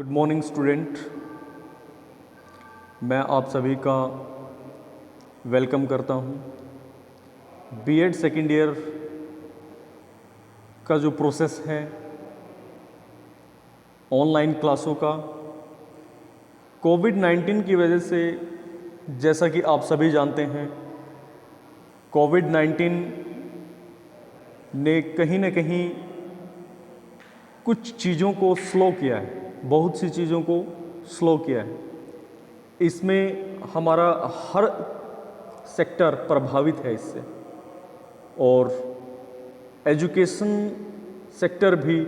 Good morning student. मैं आप सभी का वेलकम करता हूँ। बीएड सेकेंड ईयर का जो प्रोसेस है ऑनलाइन क्लासों का, कोविड-19 की वजह से, जैसा कि आप सभी जानते हैं, कोविड-19 ने कहीं न कहीं कुछ चीज़ों को स्लो किया है, बहुत सी चीज़ों को स्लो किया है। इसमें हमारा हर सेक्टर प्रभावित है इससे, और एजुकेशन सेक्टर भी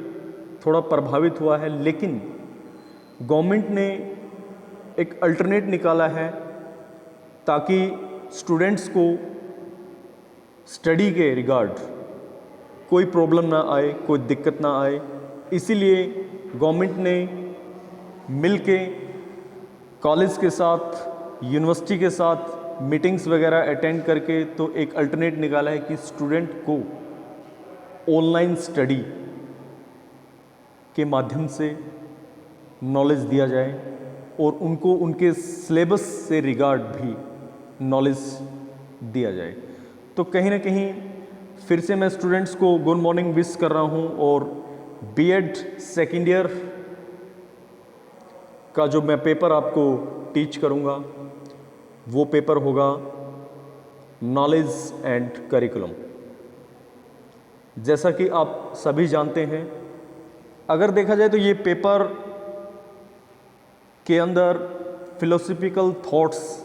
थोड़ा प्रभावित हुआ है। लेकिन गवर्नमेंट ने एक अल्टरनेट निकाला है ताकि स्टूडेंट्स को स्टडी के रिगार्ड कोई प्रॉब्लम ना आए, कोई दिक्कत ना आए। इसीलिए गवर्नमेंट ने मिलके कॉलेज के साथ, यूनिवर्सिटी के साथ मीटिंग्स वगैरह अटेंड करके तो एक अल्टरनेट निकाला है कि स्टूडेंट को ऑनलाइन स्टडी के माध्यम से नॉलेज दिया जाए और उनको उनके सिलेबस से रिगार्ड भी नॉलेज दिया जाए। तो कहीं ना कहीं फिर से मैं स्टूडेंट्स को गुड मॉर्निंग विश कर रहा हूं, और बीएड सेकेंड ईयर का जो मैं पेपर आपको टीच करूंगा वो पेपर होगा नॉलेज एंड करिकुलम। जैसा कि आप सभी जानते हैं, अगर देखा जाए तो ये पेपर के अंदर फिलोसफिकल थॉट्स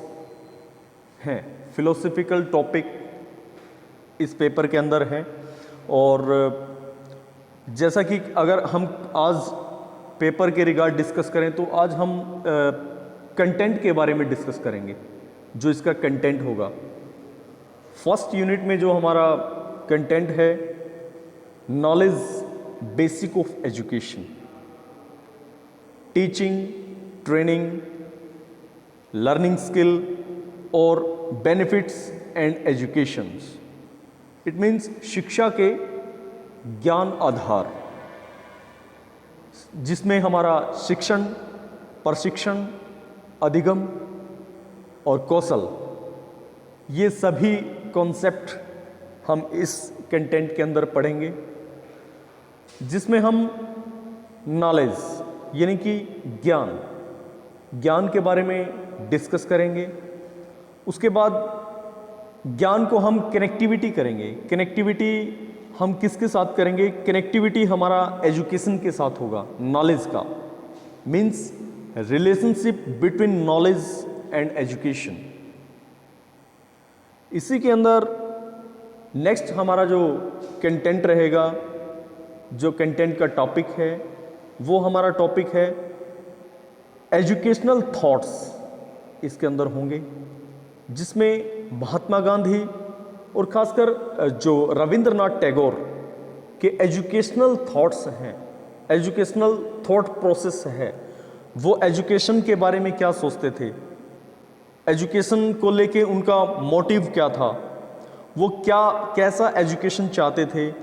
हैं, फिलोसफिकल टॉपिक इस पेपर के अंदर हैं। और जैसा कि अगर हम आज पेपर के रिगार्ड डिस्कस करें तो आज हम कंटेंट के बारे में डिस्कस करेंगे, जो इसका कंटेंट होगा। फर्स्ट यूनिट में जो हमारा कंटेंट है, knowledge basic of education, teaching, training, learning skill और benefits and educations. It means शिक्षा के ज्ञान आधार, जिसमें हमारा शिक्षण, प्रशिक्षण, अधिगम और कौशल, ये सभी कॉन्सेप्ट हम इस कंटेंट के अंदर पढ़ेंगे, जिसमें हम नॉलेज यानी कि ज्ञान के बारे में डिस्कस करेंगे। उसके बाद ज्ञान को हम कनेक्टिविटी करेंगे। कनेक्टिविटी हम किसके साथ करेंगे? कनेक्टिविटी हमारा एजुकेशन के साथ होगा, नॉलेज का। Means relationship between knowledge and education. इसी के अंदर नेक्स्ट हमारा जो कंटेंट रहेगा, जो कंटेंट का टॉपिक है, वो हमारा टॉपिक है एजुकेशनल थॉट्स। इसके अंदर होंगे, जिसमें महात्मा गांधी और खासकर जो रविंद्रनाथ टैगोर के एजुकेशनल थॉट्स हैं, एजुकेशनल थॉट प्रोसेस है, वो एजुकेशन के बारे में क्या सोचते थे, एजुकेशन को लेके उनका मोटिव क्या था, वो कैसा एजुकेशन चाहते थे।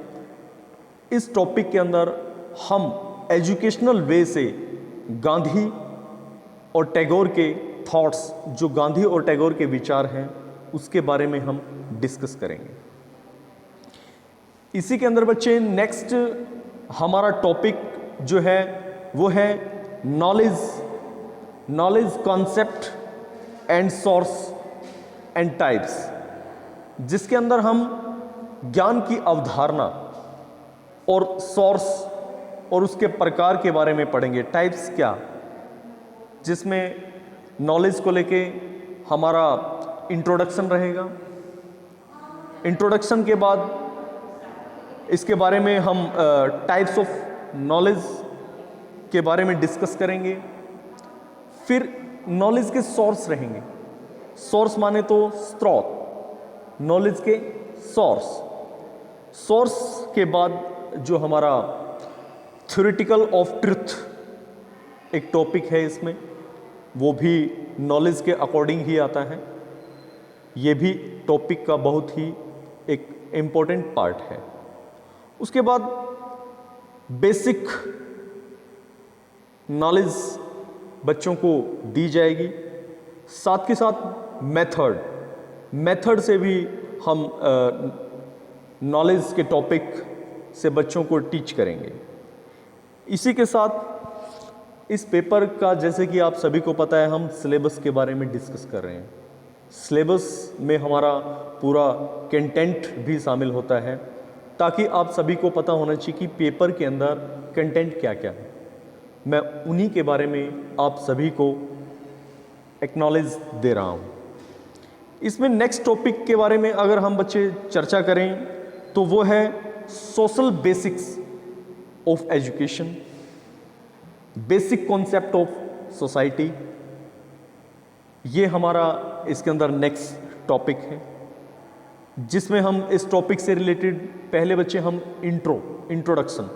इस टॉपिक के अंदर हम एजुकेशनल वे से गांधी और टैगोर के थॉट्स, जो गांधी और टैगोर के विचार हैं, उसके बारे में हम डिस्कस करेंगे। इसी के अंदर बच्चे नेक्स्ट हमारा टॉपिक जो है वो है knowledge concept and source and types, जिसके अंदर हम ज्ञान की अवधारणा और सोर्स और उसके प्रकार के बारे में पढ़ेंगे। टाइप्स क्या, जिसमें नॉलेज को लेके हमारा इंट्रोडक्शन रहेगा। इंट्रोडक्शन के बाद इसके बारे में हम टाइप्स ऑफ नॉलेज के बारे में डिस्कस करेंगे। फिर नॉलेज के सोर्स रहेंगे। सोर्स माने तो स्रोत, नॉलेज के सोर्स के बाद जो हमारा थ्योरेटिकल ऑफ ट्रुथ एक टॉपिक है, इसमें वो भी नॉलेज के अकॉर्डिंग ही आता है। ये भी टॉपिक का बहुत ही एक इम्पोर्टेंट पार्ट है। उसके बाद बेसिक नॉलेज बच्चों को दी जाएगी। साथ के साथ मेथड से भी हम नॉलेज के टॉपिक से बच्चों को टीच करेंगे। इसी के साथ इस पेपर का, जैसे कि आप सभी को पता है, हम सिलेबस के बारे में डिस्कस कर रहे हैं। सिलेबस में हमारा पूरा कंटेंट भी शामिल होता है, ताकि आप सभी को पता होना चाहिए कि पेपर के अंदर कंटेंट क्या क्या है। मैं उन्हीं के बारे में आप सभी को एक्नॉलेज दे रहा हूँ। इसमें नेक्स्ट टॉपिक के बारे में अगर हम बच्चे चर्चा करें तो वो है social basics of education, basic concept of society. ये हमारा इसके अंदर नेक्स्ट टॉपिक है, जिसमें हम इस टॉपिक से रिलेटेड पहले बच्चे हम इंट्रोडक्शन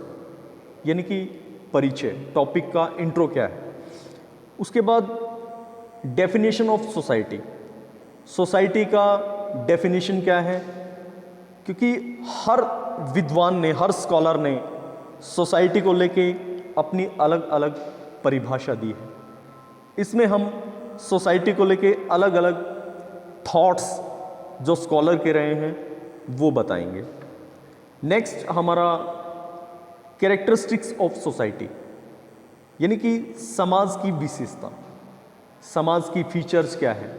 यानी कि परिचय, टॉपिक का इंट्रो क्या है। उसके बाद डेफिनेशन ऑफ सोसाइटी का डेफिनेशन क्या है, क्योंकि हर विद्वान ने, हर स्कॉलर ने सोसाइटी को लेके अपनी अलग अलग परिभाषा दी है। इसमें हम सोसाइटी को लेके अलग अलग थॉट्स जो स्कॉलर के रहे हैं वो बताएंगे। नेक्स्ट हमारा कैरेक्टरिस्टिक्स ऑफ सोसाइटी, यानी कि समाज की विशेषता, समाज की फीचर्स क्या है।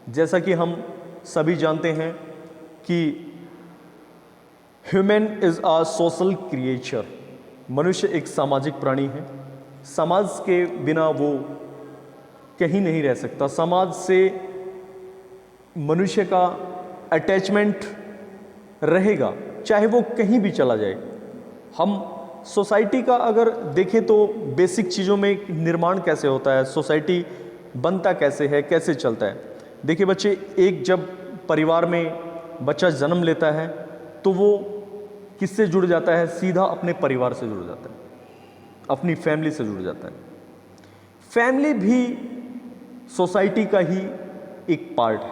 जैसा कि हम सभी जानते हैं कि human is a social creature, मनुष्य एक सामाजिक प्राणी है। समाज के बिना वो कहीं नहीं रह सकता। समाज से मनुष्य का अटैचमेंट रहेगा, चाहे वो कहीं भी चला जाए। हम सोसाइटी का अगर देखें तो बेसिक चीज़ों में निर्माण कैसे होता है, सोसाइटी बनता कैसे है, कैसे चलता है। देखिए बच्चे, एक जब परिवार में बच्चा जन्म लेता है तो वो किससे जुड़ जाता है? सीधा अपने परिवार से जुड़ जाता है, अपनी फैमिली से जुड़ जाता है। फैमिली भी सोसाइटी का ही एक पार्ट है।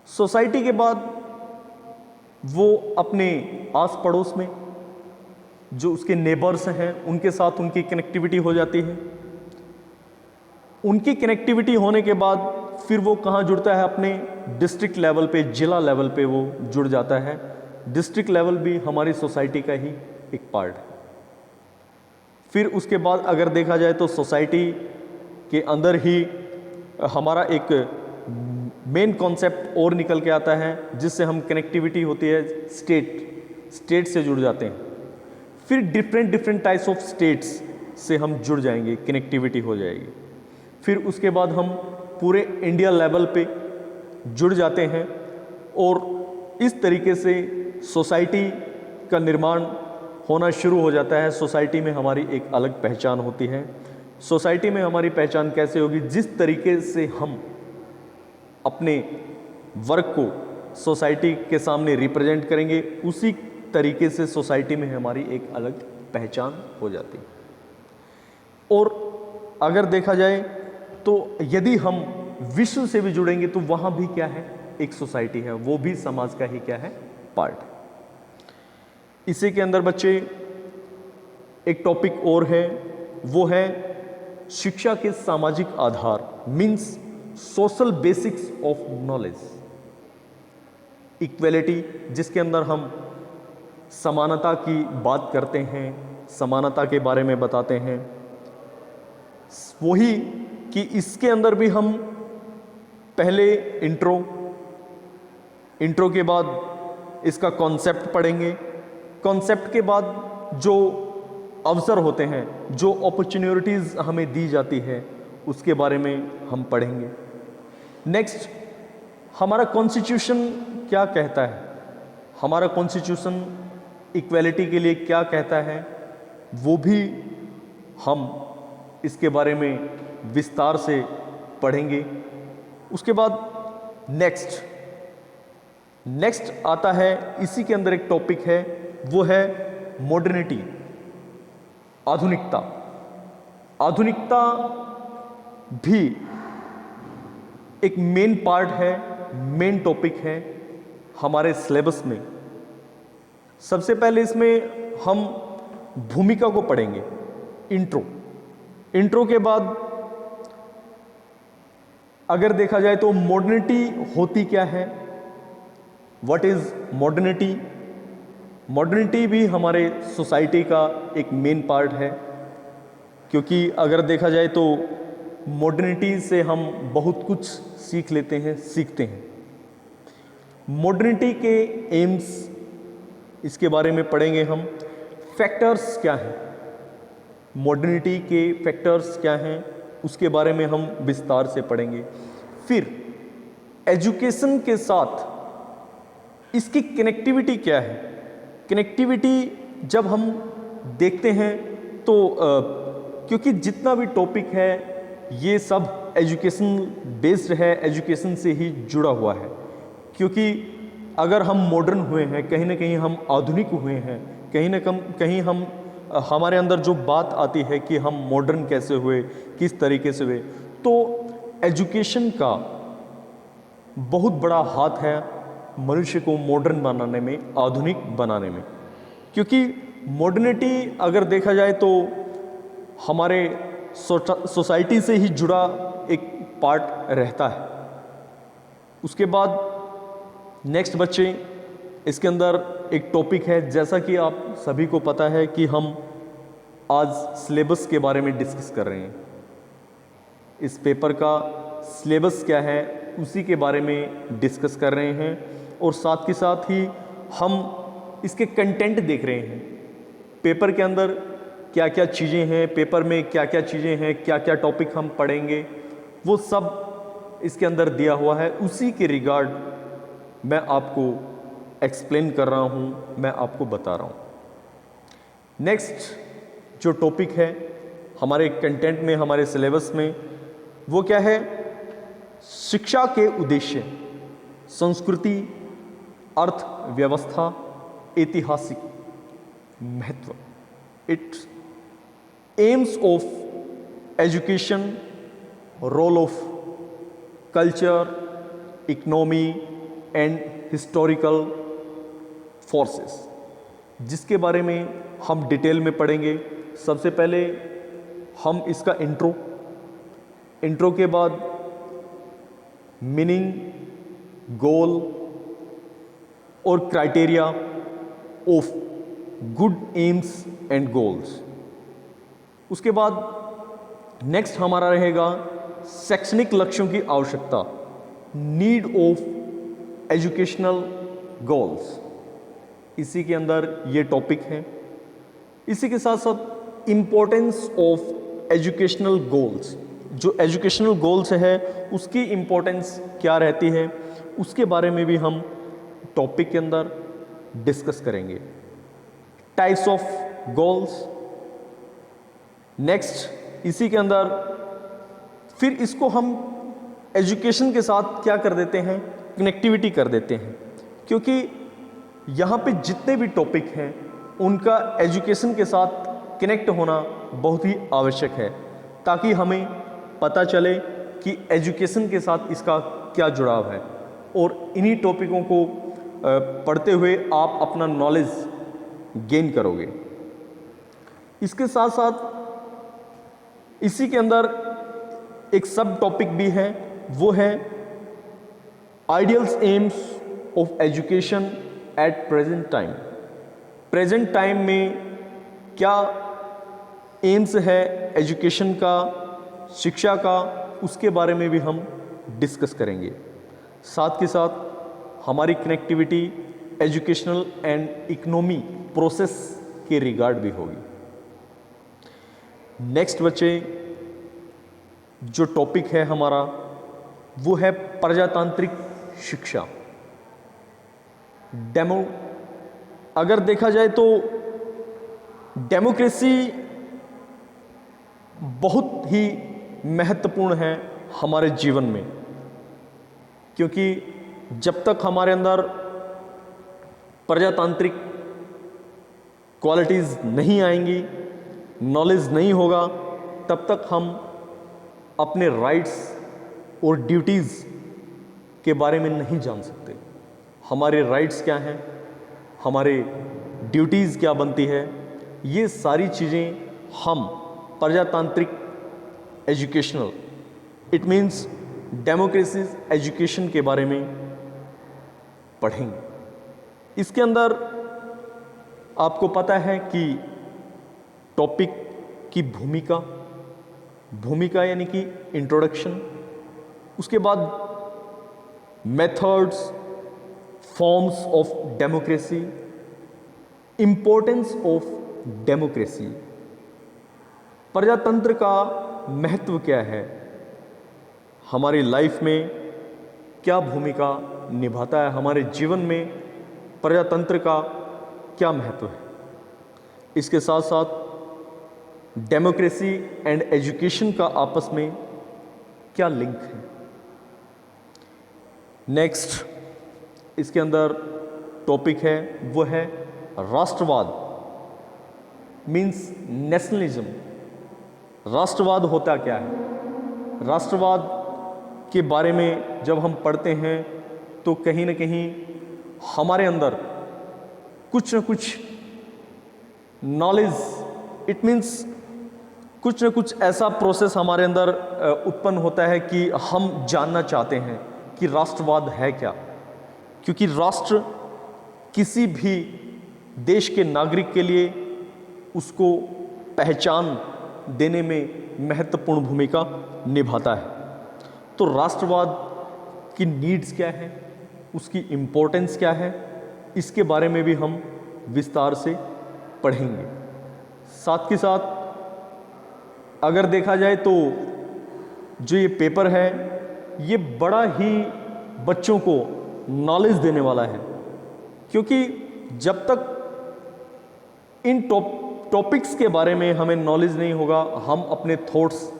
सोसाइटी के बाद वो अपने आस पड़ोस में जो उसके नेबर्स हैं उनके साथ उनकी कनेक्टिविटी हो जाती है। उनकी कनेक्टिविटी होने के बाद फिर वो कहाँ जुड़ता है? अपने डिस्ट्रिक्ट लेवल पे, जिला लेवल पे वो जुड़ जाता है। डिस्ट्रिक्ट लेवल भी हमारी सोसाइटी का ही एक पार्ट है। फिर उसके बाद अगर देखा जाए तो सोसाइटी के अंदर ही हमारा एक मेन कॉन्सेप्ट और निकल के आता है, जिससे हम कनेक्टिविटी होती है स्टेट से जुड़ जाते हैं। फिर डिफरेंट टाइप्स ऑफ स्टेट्स से हम जुड़ जाएंगे, कनेक्टिविटी हो जाएगी। फिर उसके बाद हम पूरे इंडिया लेवल पे जुड़ जाते हैं और इस तरीके से सोसाइटी का निर्माण होना शुरू हो जाता है। सोसाइटी में हमारी एक अलग पहचान होती है। सोसाइटी में हमारी पहचान कैसे होगी? जिस तरीके से हम अपने वर्क को सोसाइटी के सामने रिप्रेजेंट करेंगे, उसी तरीके से सोसाइटी में हमारी एक अलग पहचान हो जाती है। और अगर देखा जाए तो यदि हम विश्व से भी जुड़ेंगे तो वहाँ भी क्या है? एक सोसाइटी है, वो भी समाज का ही क्या है? पार्ट है। इसी के अंदर बच्चे एक टॉपिक और है, वो है शिक्षा के सामाजिक आधार, means social basics of knowledge. Equality, जिसके अंदर हम समानता की बात करते हैं, समानता के बारे में बताते हैं। वही कि इसके अंदर भी हम पहले इंट्रो के बाद इसका कॉन्सेप्ट पढ़ेंगे। कॉन्सेप्ट के बाद जो अवसर होते हैं, जो अपॉर्चुनिटीज़ हमें दी जाती है, उसके बारे में हम पढ़ेंगे। नेक्स्ट, हमारा कॉन्स्टिट्यूशन क्या कहता है, हमारा कॉन्स्टिट्यूशन इक्वेलिटी के लिए क्या कहता है, वो भी हम इसके बारे में विस्तार से पढ़ेंगे। उसके बाद नेक्स्ट आता है, इसी के अंदर एक टॉपिक है, वो है मॉडर्निटी, आधुनिकता। आधुनिकता भी एक मेन पार्ट है, मेन टॉपिक है हमारे सिलेबस में। सबसे पहले इसमें हम भूमिका को पढ़ेंगे, इंट्रो। इंट्रो के बाद अगर देखा जाए तो मॉडर्निटी होती क्या है, व्हाट इज मॉडर्निटी। मॉडर्निटी भी हमारे सोसाइटी का एक मेन पार्ट है, क्योंकि अगर देखा जाए तो मॉडर्निटी से हम बहुत कुछ सीख लेते हैं, सीखते हैं। मॉडर्निटी के एम्स, इसके बारे में पढ़ेंगे हम। फैक्टर्स क्या हैं, मॉडर्निटी के फैक्टर्स क्या हैं, उसके बारे में हम विस्तार से पढ़ेंगे। फिर एजुकेशन के साथ इसकी कनेक्टिविटी क्या है। कनेक्टिविटी जब हम देखते हैं तो क्योंकि जितना भी टॉपिक है ये सब एजुकेशन बेस्ड है, एजुकेशन से ही जुड़ा हुआ है। क्योंकि अगर हम मॉडर्न हुए हैं, कहीं ना कहीं हम आधुनिक हुए हैं, कहीं ना कहीं हम हमारे अंदर जो बात आती है कि हम मॉडर्न कैसे हुए, किस तरीके से हुए, तो एजुकेशन का बहुत बड़ा हाथ है मनुष्य को मॉडर्न बनाने में, आधुनिक बनाने में। क्योंकि मॉडर्निटी अगर देखा जाए तो हमारे सोसाइटी से ही जुड़ा एक पार्ट रहता है। उसके बाद नेक्स्ट बच्चे, इसके अंदर एक टॉपिक है, जैसा कि आप सभी को पता है कि हम आज सिलेबस के बारे में डिस्कस कर रहे हैं। इस पेपर का सिलेबस क्या है उसी के बारे में डिस्कस कर रहे हैं, और साथ के साथ ही हम इसके कंटेंट देख रहे हैं। पेपर के अंदर क्या क्या चीज़ें हैं, पेपर में क्या क्या चीज़ें हैं, क्या क्या टॉपिक हम पढ़ेंगे, वो सब इसके अंदर दिया हुआ है। उसी के रिगार्ड मैं आपको एक्सप्लेन कर रहा हूँ, मैं आपको बता रहा हूँ। नेक्स्ट जो टॉपिक है हमारे कंटेंट में, हमारे सिलेबस में, वो क्या है, शिक्षा के उद्देश्य, संस्कृति, अर्थव्यवस्था, ऐतिहासिक महत्व। Its aims of education, role of culture, economy and historical forces, जिसके बारे में हम डिटेल में पढ़ेंगे। सबसे पहले हम इसका इंट्रो के बाद मीनिंग, गोल और criteria of good AIIMS and goals. उसके बाद नेक्स्ट हमारा रहेगा शैक्षणिक लक्ष्यों की आवश्यकता, नीड ऑफ एजुकेशनल गोल्स। इसी के अंदर ये टॉपिक है। इसी के साथ साथ इम्पोर्टेंस ऑफ एजुकेशनल गोल्स, जो एजुकेशनल गोल्स है उसकी इम्पोर्टेंस क्या रहती है, उसके बारे में भी हम टॉपिक के अंदर डिस्कस करेंगे। टाइप्स ऑफ गोल्स, नेक्स्ट इसी के अंदर फिर इसको हम एजुकेशन के साथ क्या कर देते हैं, कनेक्टिविटी कर देते हैं। क्योंकि यहाँ पे जितने भी टॉपिक हैं उनका एजुकेशन के साथ कनेक्ट होना बहुत ही आवश्यक है, ताकि हमें पता चले कि एजुकेशन के साथ इसका क्या जुड़ाव है, और इन्हीं टॉपिकों को पढ़ते हुए आप अपना नॉलेज गेन करोगे। इसके साथ साथ इसी के अंदर एक सब टॉपिक भी है, वो है ideals AIIMS of education at present time. Present time में क्या एम्स है एजुकेशन का, शिक्षा का, उसके बारे में भी हम डिस्कस करेंगे। साथ के साथ हमारी connectivity educational and economy process के रिगार्ड भी होगी। नेक्स्ट बच्चे जो टॉपिक है हमारा वो है प्रजातांत्रिक शिक्षा, अगर देखा जाए तो डेमोक्रेसी बहुत ही महत्वपूर्ण है हमारे जीवन में। क्योंकि जब तक हमारे अंदर प्रजातांत्रिक क्वालिटीज़ नहीं आएंगी, नॉलेज नहीं होगा, तब तक हम अपने राइट्स और ड्यूटीज़ के बारे में नहीं जान सकते। हमारे राइट्स क्या हैं, हमारे ड्यूटीज़ क्या बनती है, ये सारी चीज़ें हम प्रजातांत्रिक educational, it means democracy education के बारे में पढ़ेंगे। इसके अंदर आपको पता है कि टॉपिक की भूमिका यानी कि इंट्रोडक्शन, उसके बाद methods, forms of democracy, importance of democracy, प्रजातंत्र का महत्व क्या है, हमारी लाइफ में क्या भूमिका निभाता है, हमारे जीवन में प्रजातंत्र का क्या महत्व है। इसके साथ साथ डेमोक्रेसी एंड एजुकेशन का आपस में क्या लिंक है। नेक्स्ट इसके अंदर टॉपिक है वो है राष्ट्रवाद, मीन्स नेशनलिज्म। राष्ट्रवाद होता क्या है? राष्ट्रवाद के बारे में जब हम पढ़ते हैं तो कहीं ना कहीं हमारे अंदर कुछ न कुछ नॉलेज, इट मीन्स कुछ न कुछ ऐसा प्रोसेस हमारे अंदर उत्पन्न होता है कि हम जानना चाहते हैं कि राष्ट्रवाद है क्या। क्योंकि राष्ट्र किसी भी देश के नागरिक के लिए उसको पहचान देने में महत्वपूर्ण भूमिका निभाता है। तो राष्ट्रवाद की नीड्स क्या है, उसकी इम्पोर्टेंस क्या है, इसके बारे में भी हम विस्तार से पढ़ेंगे। साथ के साथ अगर देखा जाए तो जो ये पेपर है ये बड़ा ही बच्चों को नॉलेज देने वाला है, क्योंकि जब तक इन टॉपिक्स के बारे में हमें नॉलेज नहीं होगा, हम अपने थॉट्स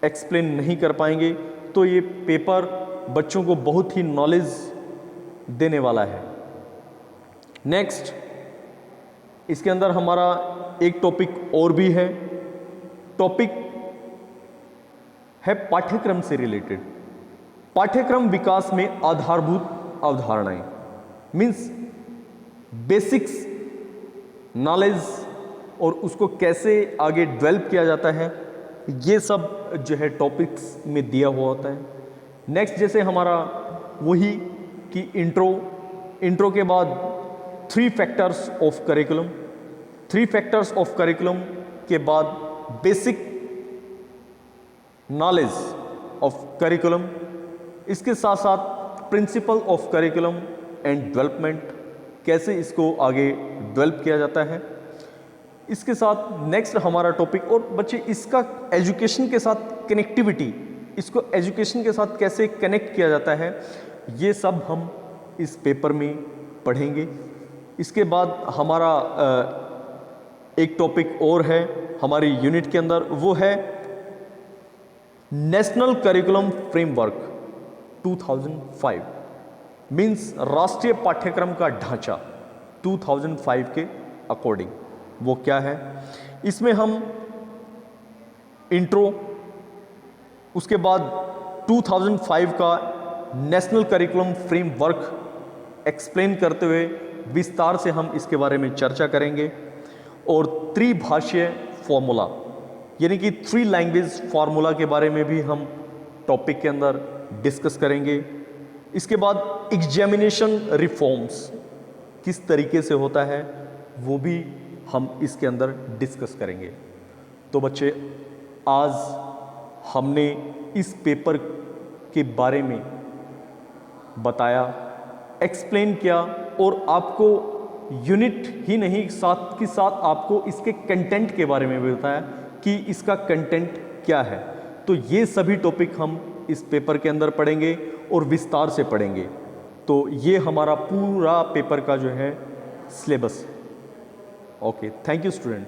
एक्सप्लेन नहीं कर पाएंगे। तो ये पेपर बच्चों को बहुत ही नॉलेज देने वाला है। नेक्स्ट इसके अंदर हमारा एक टॉपिक और भी है, टॉपिक है पाठ्यक्रम से रिलेटेड। पाठ्यक्रम विकास में आधारभूत अवधारणाएं, मीन्स बेसिक्स नॉलेज और उसको कैसे आगे डेवलप किया जाता है, ये सब जो है टॉपिक्स में दिया हुआ होता है। नेक्स्ट जैसे हमारा वही कि इंट्रो के बाद 3 factors of curriculum, 3 factors of curriculum के बाद बेसिक नॉलेज ऑफ करिकुलम, इसके साथ साथ principle of curriculum and development, कैसे इसको आगे डेवलप किया जाता है। इसके साथ नेक्स्ट हमारा टॉपिक, और बच्चे इसका एजुकेशन के साथ कनेक्टिविटी, इसको एजुकेशन के साथ कैसे कनेक्ट किया जाता है, ये सब हम इस पेपर में पढ़ेंगे। इसके बाद हमारा एक टॉपिक और है हमारी यूनिट के अंदर, वो है नेशनल करिकुलम फ्रेमवर्क 2005, मीन्स राष्ट्रीय पाठ्यक्रम का ढांचा 2005 के अकॉर्डिंग वो क्या है। इसमें हम इंट्रो, उसके बाद 2005 का नेशनल करिकुलम फ्रेमवर्क एक्सप्लेन करते हुए विस्तार से हम इसके बारे में चर्चा करेंगे। और त्रिभाषीय फॉर्मूला यानी कि 3 लैंग्वेज फार्मूला के बारे में भी हम टॉपिक के अंदर डिस्कस करेंगे। इसके बाद एग्जामिनेशन रिफॉर्म्स किस तरीके से होता है वो भी हम इसके अंदर डिस्कस करेंगे। तो बच्चे आज हमने इस पेपर के बारे में बताया, एक्सप्लेन किया, और आपको यूनिट ही नहीं साथ के साथ आपको इसके कंटेंट के बारे में भी बताया कि इसका कंटेंट क्या है। तो ये सभी टॉपिक हम इस पेपर के अंदर पढ़ेंगे और विस्तार से पढ़ेंगे। तो ये हमारा पूरा पेपर का जो है सिलेबस है। Okay, thank you student.